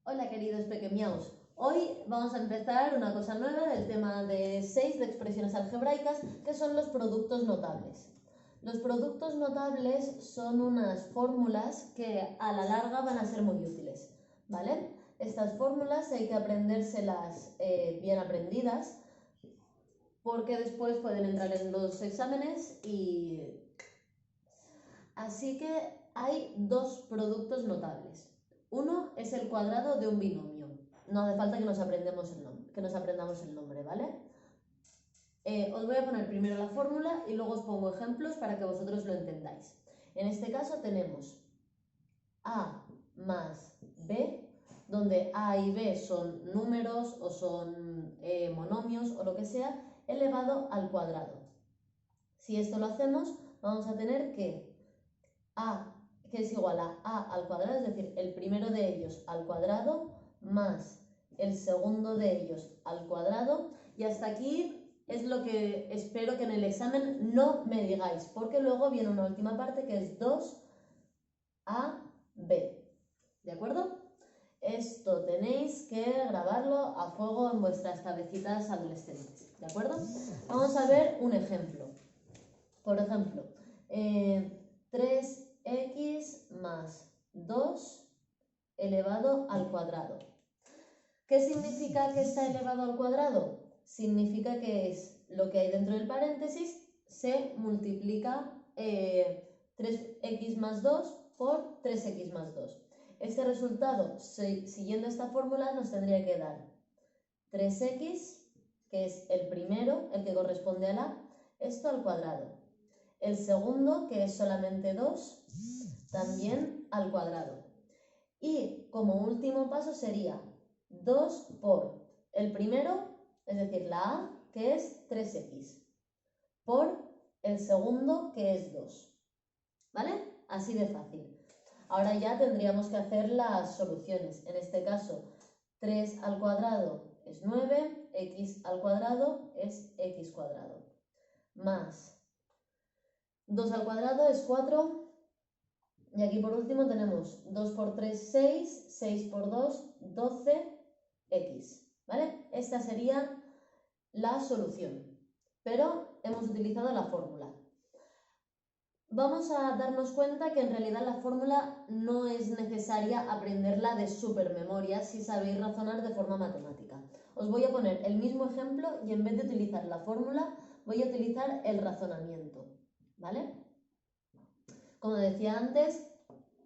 Hola queridos pequeñaos, hoy vamos a empezar una cosa nueva del tema de 6 de expresiones algebraicas, que son los productos notables. Los productos notables son unas fórmulas que a la larga van a ser muy útiles, ¿vale? Estas fórmulas hay que aprendérselas bien aprendidas, porque después pueden entrar en los exámenes y... Así que hay dos productos notables. Uno es el cuadrado de un binomio. No hace falta que nos aprendamos el nombre, ¿vale? Os voy a poner primero la fórmula y luego os pongo ejemplos para que vosotros lo entendáis. En este caso tenemos A más B, donde A y B son números o son monomios o lo que sea, elevado al cuadrado. Si esto lo hacemos, vamos a tener que A, que es igual a A al cuadrado, es decir, el primero de ellos al cuadrado más el segundo de ellos al cuadrado, y hasta aquí es lo que espero que en el examen no me digáis, porque luego viene una última parte que es 2AB, ¿de acuerdo? Esto tenéis que grabarlo a fuego en vuestras cabecitas adolescentes, ¿de acuerdo? Vamos a ver un ejemplo. Por ejemplo, 3x más 2 elevado al cuadrado. ¿Qué significa que está elevado al cuadrado? Significa que es lo que hay dentro del paréntesis, se multiplica 3x más 2 por 3x más 2. Este resultado, siguiendo esta fórmula, nos tendría que dar 3x, que es el primero, el que corresponde a la, esto al cuadrado. El segundo, que es solamente 2, también al cuadrado. Y como último paso sería 2 por el primero, es decir, la A, que es 3x, por el segundo, que es 2. ¿Vale? Así de fácil. Ahora ya tendríamos que hacer las soluciones. En este caso, 3 al cuadrado es 9, x al cuadrado es x cuadrado, más 2 al cuadrado es 4, y aquí por último tenemos 2 por 3, 6, 6 por 2, 12x, ¿vale? Esta sería la solución, pero hemos utilizado la fórmula. Vamos a darnos cuenta que en realidad la fórmula no es necesaria aprenderla de supermemoria si sabéis razonar de forma matemática. Os voy a poner el mismo ejemplo y en vez de utilizar la fórmula voy a utilizar el razonamiento, ¿vale? Como decía antes,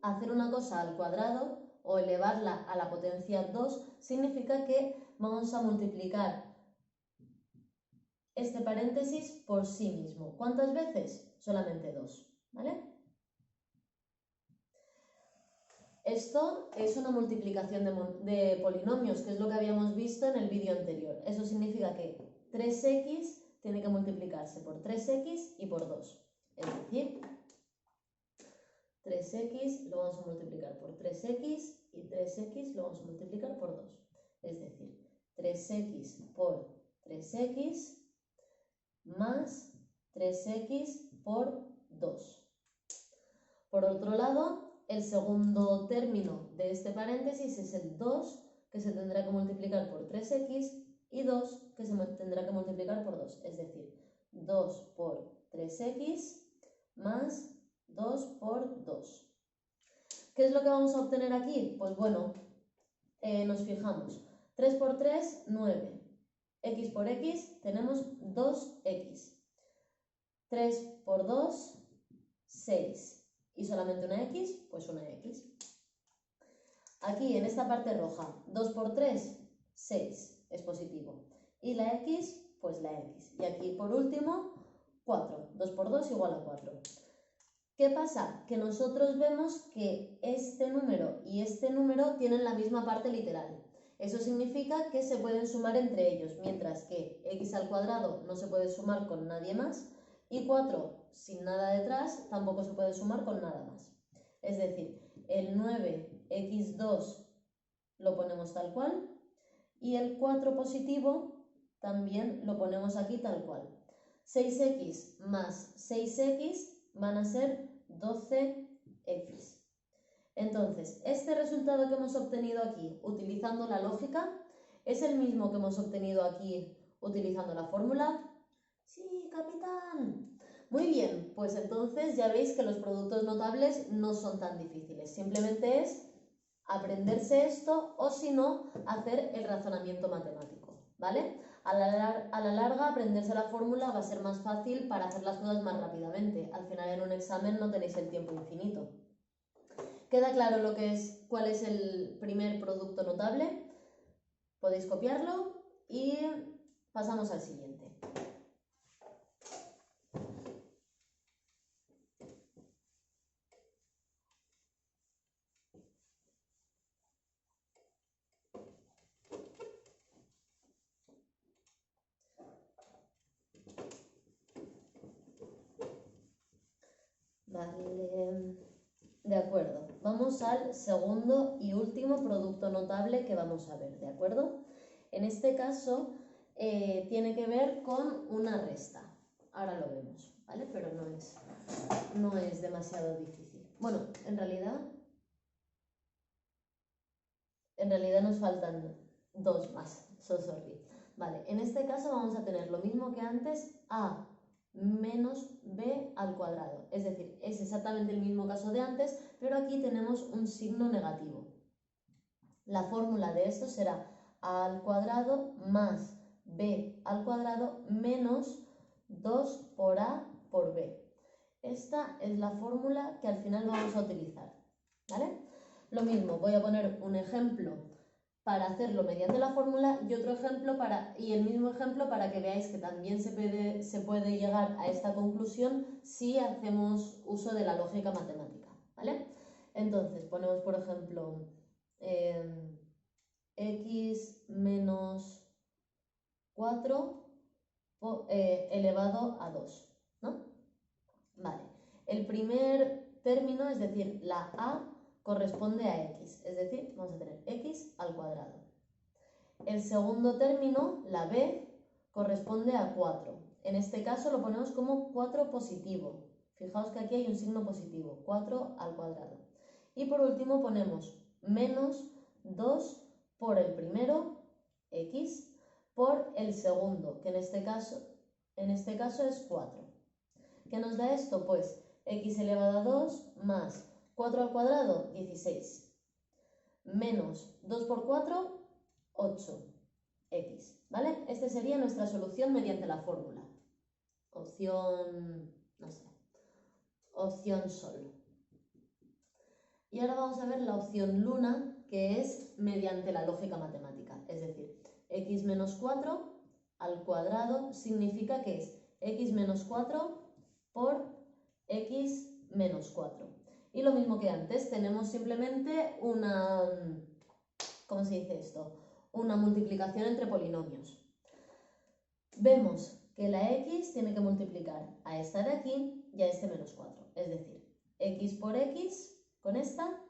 hacer una cosa al cuadrado o elevarla a la potencia 2 significa que vamos a multiplicar este paréntesis por sí mismo. ¿Cuántas veces? Solamente 2, ¿vale? Esto es una multiplicación de polinomios, que es lo que habíamos visto en el vídeo anterior. Eso significa que 3x tiene que multiplicarse por 3x y por 2. Es decir, 3x lo vamos a multiplicar por 3x y 3x lo vamos a multiplicar por 2. Es decir, 3x por 3x más 3x por 2. Por otro lado, el segundo término de este paréntesis es el 2, que se tendrá que multiplicar por 3x, y 2, que se tendrá que multiplicar por 2. Es decir, 2 por 3x más 2 por 2. ¿Qué es lo que vamos a obtener aquí? Pues bueno, nos fijamos. 3 por 3, 9. X por X tenemos 2X. 3 por 2, 6. Y solamente una X, pues una X. Aquí en esta parte roja, 2 por 3, 6. Es positivo. Y la X, pues la X. Y aquí por último, 4. 2 por 2 igual a 4. ¿Qué pasa? Que nosotros vemos que este número y este número tienen la misma parte literal. Eso significa que se pueden sumar entre ellos, mientras que x al cuadrado no se puede sumar con nadie más y 4 sin nada detrás tampoco se puede sumar con nada más. Es decir, el 9x2 lo ponemos tal cual y el 4 positivo también lo ponemos aquí tal cual. 6x más 6x van a ser 12x. Entonces, este resultado que hemos obtenido aquí utilizando la lógica es el mismo que hemos obtenido aquí utilizando la fórmula. Sí, capitán. Muy bien, pues entonces ya veis que los productos notables no son tan difíciles. Simplemente es aprenderse esto o si no, hacer el razonamiento matemático, ¿vale? A la larga, aprenderse la fórmula va a ser más fácil para hacer las cosas más rápidamente. Al final en un examen no tenéis el tiempo infinito. ¿Queda claro cuál es el primer producto notable? Podéis copiarlo y pasamos al siguiente. Vale, de acuerdo. Vamos al segundo y último producto notable que vamos a ver, ¿de acuerdo? En este caso tiene que ver con una resta. Ahora lo vemos, ¿vale? Pero no es demasiado difícil. Bueno, en realidad nos faltan dos más. Sorry. Vale, en este caso vamos a tener lo mismo que antes, a menos b al cuadrado. Es decir, es exactamente el mismo caso de antes, pero aquí tenemos un signo negativo. La fórmula de esto será a al cuadrado más b al cuadrado menos 2 por a por b. Esta es la fórmula que al final vamos a utilizar, ¿vale? Lo mismo, voy a poner un ejemplo para hacerlo mediante la fórmula y otro ejemplo y el mismo ejemplo para que veáis que también se puede llegar a esta conclusión si hacemos uso de la lógica matemática, ¿vale? Entonces ponemos por ejemplo x menos 4 elevado a 2, ¿no? Vale, el primer término, es decir, la a, corresponde a x, es decir, vamos a tener x al cuadrado. El segundo término, la b, corresponde a 4. En este caso lo ponemos como 4 positivo. Fijaos que aquí hay un signo positivo, 4 al cuadrado. Y por último ponemos menos 2 por el primero, x, por el segundo, que en este caso es 4. ¿Qué nos da esto? Pues x elevado a 2 más 4 al cuadrado, 16. Menos 2 por 4, 8x, ¿vale? Esta sería nuestra solución mediante la fórmula. Opción, no sé, opción sol. Y ahora vamos a ver la opción luna, que es mediante la lógica matemática. Es decir, x menos 4 al cuadrado significa que es x menos 4 por x menos 4. Y lo mismo que antes, tenemos simplemente una, ¿cómo se dice esto? Una multiplicación entre polinomios. Vemos que la x tiene que multiplicar a esta de aquí y a este menos 4. Es decir, x por x con esta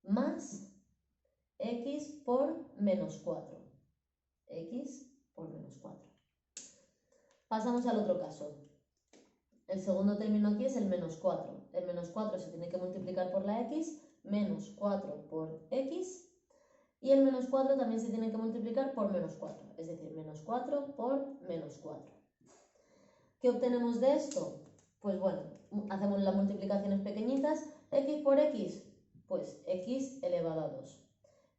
más x por menos 4. X por menos 4. Pasamos al otro caso. El segundo término aquí es el menos 4. El menos 4 se tiene que multiplicar por la x, menos 4 por x. Y el menos 4 también se tiene que multiplicar por menos 4, es decir, menos 4 por menos 4. ¿Qué obtenemos de esto? Pues bueno, hacemos las multiplicaciones pequeñitas. X por x, pues x elevado a 2.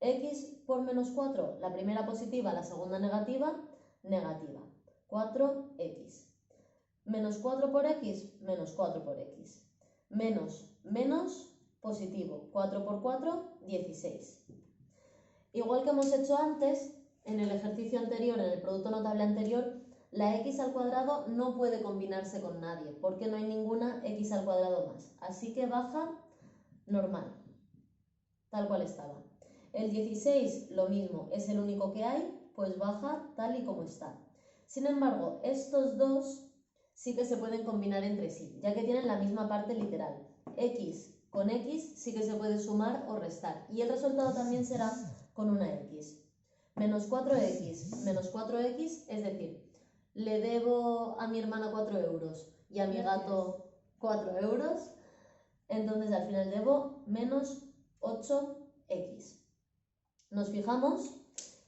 X por menos 4, la primera positiva, la segunda negativa, negativa. 4x. Menos 4 por x, menos 4 por x. Menos, positivo. 4 por 4, 16. Igual que hemos hecho antes, en el ejercicio anterior, en el producto notable anterior, la x al cuadrado no puede combinarse con nadie, porque no hay ninguna x al cuadrado más. Así que baja normal, tal cual estaba. El 16, lo mismo, es el único que hay, pues baja tal y como está. Sin embargo, estos dos sí que se pueden combinar entre sí, ya que tienen la misma parte literal. X con x sí que se puede sumar o restar, y el resultado también será con una x. Menos 4x, menos 4x, es decir, le debo a mi hermana 4 euros y a mi gato 4 euros. Entonces al final debo menos 8x. Nos fijamos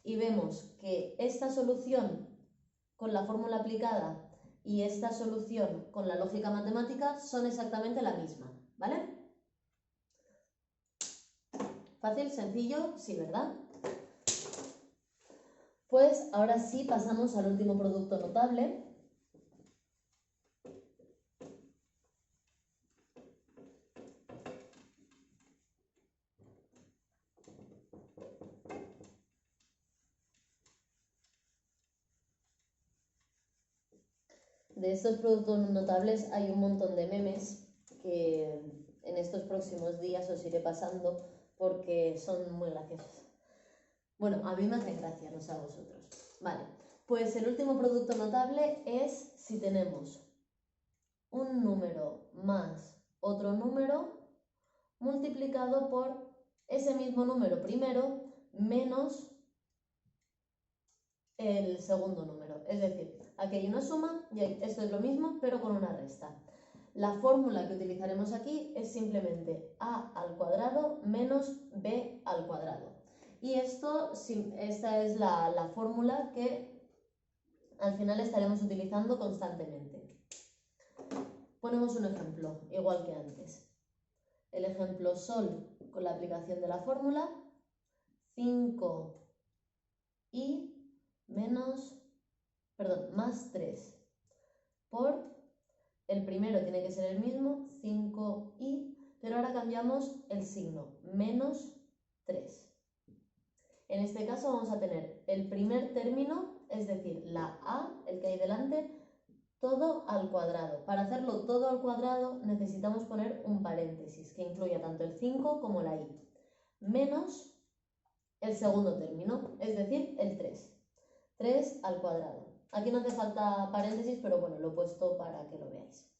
y vemos que esta solución con la fórmula aplicada y esta solución con la lógica matemática son exactamente la misma, ¿vale? Fácil, sencillo, sí, ¿verdad? Pues ahora sí pasamos al último producto notable. De estos productos notables hay un montón de memes que en estos próximos días os iré pasando porque son muy graciosos. Bueno, a mí me hacen gracia, no sé a vosotros. Vale, pues el último producto notable es si tenemos un número más otro número multiplicado por ese mismo número primero menos el segundo número. Es decir, aquí hay una suma y esto es lo mismo pero con una resta. La fórmula que utilizaremos aquí es simplemente a al cuadrado menos b al cuadrado. Y esta es la fórmula que al final estaremos utilizando constantemente. Ponemos un ejemplo, igual que antes. El ejemplo sol con la aplicación de la fórmula 5i más 3 por, el primero tiene que ser el mismo, 5i, pero ahora cambiamos el signo, menos 3. En este caso vamos a tener el primer término, es decir, la a, el que hay delante, todo al cuadrado. Para hacerlo todo al cuadrado necesitamos poner un paréntesis que incluya tanto el 5 como la i, menos el segundo término, es decir, el 3. 3 al cuadrado. Aquí no hace falta paréntesis, pero bueno, lo he puesto para que lo veáis.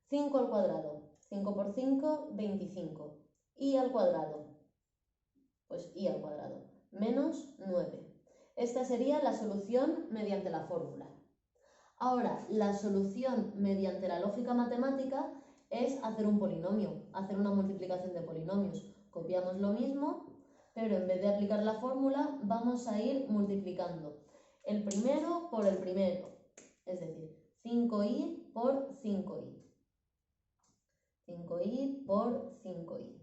5 al cuadrado. 5 por 5, 25. I al cuadrado. Pues i al cuadrado. Menos 9. Esta sería la solución mediante la fórmula. Ahora, la solución mediante la lógica matemática es hacer un polinomio, hacer una multiplicación de polinomios. Copiamos lo mismo, pero en vez de aplicar la fórmula, vamos a ir multiplicando el primero por el primero, es decir, 5i por 5i. 5i por 5i.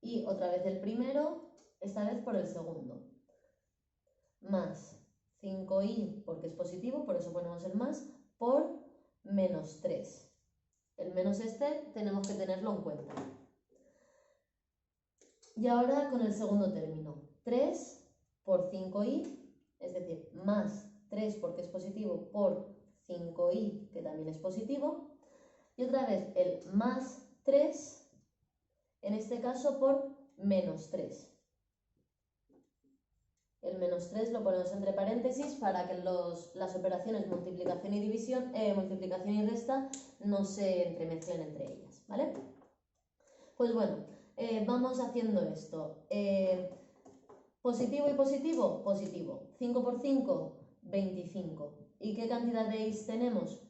Y otra vez el primero, esta vez por el segundo. Más 5i, porque es positivo, por eso ponemos el más, por menos 3. El menos este tenemos que tenerlo en cuenta. Y ahora con el segundo término. 3 por 5i, es decir, más 3 porque es positivo por 5i, que también es positivo. Y otra vez el más 3, en este caso por menos 3. El menos 3 lo ponemos entre paréntesis para que las operaciones multiplicación y división, multiplicación y resta no se entremezclen entre ellas, ¿vale? Pues bueno, vamos haciendo esto. Positivo y positivo, positivo. 5 por 5, 25. ¿Y qué cantidad de i's tenemos?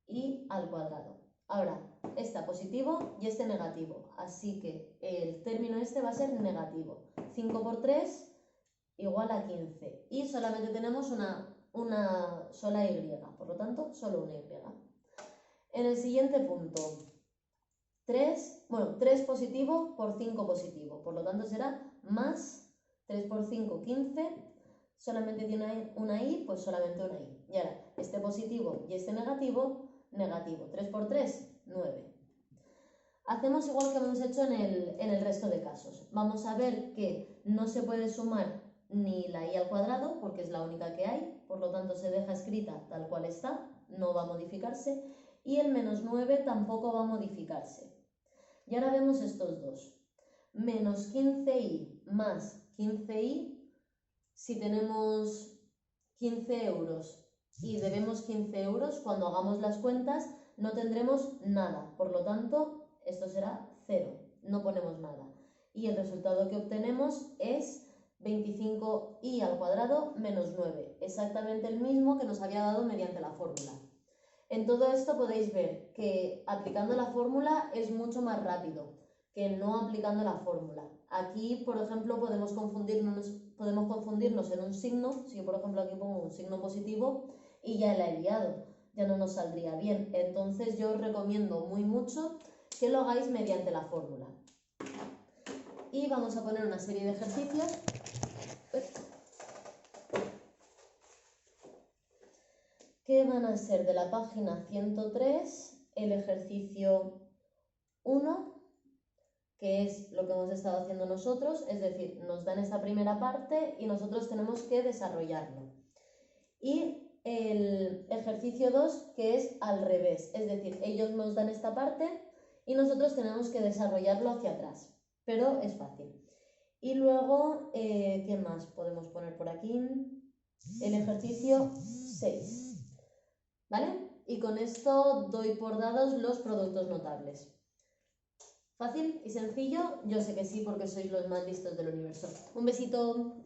I al cuadrado. Ahora, este positivo y este negativo. Así que el término este va a ser negativo. 5 por 3 igual a 15. Y solamente tenemos una sola y, por lo tanto, solo una y. En el siguiente punto, 3 positivo por 5 positivo. Por lo tanto, será más 3 por 5, 15. Solamente tiene una i, pues solamente una i. Y ahora, este positivo y este negativo, negativo. 3 por 3, 9. Hacemos igual que hemos hecho en el resto de casos. Vamos a ver que no se puede sumar ni la i al cuadrado, porque es la única que hay, por lo tanto se deja escrita tal cual está, no va a modificarse, y el menos 9 tampoco va a modificarse. Y ahora vemos estos dos. Menos 15i más 15i, si tenemos 15 euros y debemos 15 euros, cuando hagamos las cuentas no tendremos nada, por lo tanto esto será 0, no ponemos nada. Y el resultado que obtenemos es 25i al cuadrado menos 9, exactamente el mismo que nos había dado mediante la fórmula. En todo esto podéis ver que aplicando la fórmula es mucho más rápido que no aplicando la fórmula. Aquí, por ejemplo, podemos confundirnos en un signo. Si yo, por ejemplo, aquí pongo un signo positivo y ya la he liado, ya no nos saldría bien. Entonces yo os recomiendo muy mucho que lo hagáis mediante la fórmula. Y vamos a poner una serie de ejercicios que van a ser de la página 103, el ejercicio 1, que es lo que hemos estado haciendo nosotros, es decir, nos dan esta primera parte y nosotros tenemos que desarrollarlo. Y el ejercicio 2, que es al revés, es decir, ellos nos dan esta parte y nosotros tenemos que desarrollarlo hacia atrás, pero es fácil. Y luego, ¿qué más podemos poner por aquí? El ejercicio 6. ¿Vale? Y con esto doy por dados los productos notables. ¿Fácil y sencillo? Yo sé que sí, porque sois los más listos del universo. Un besito.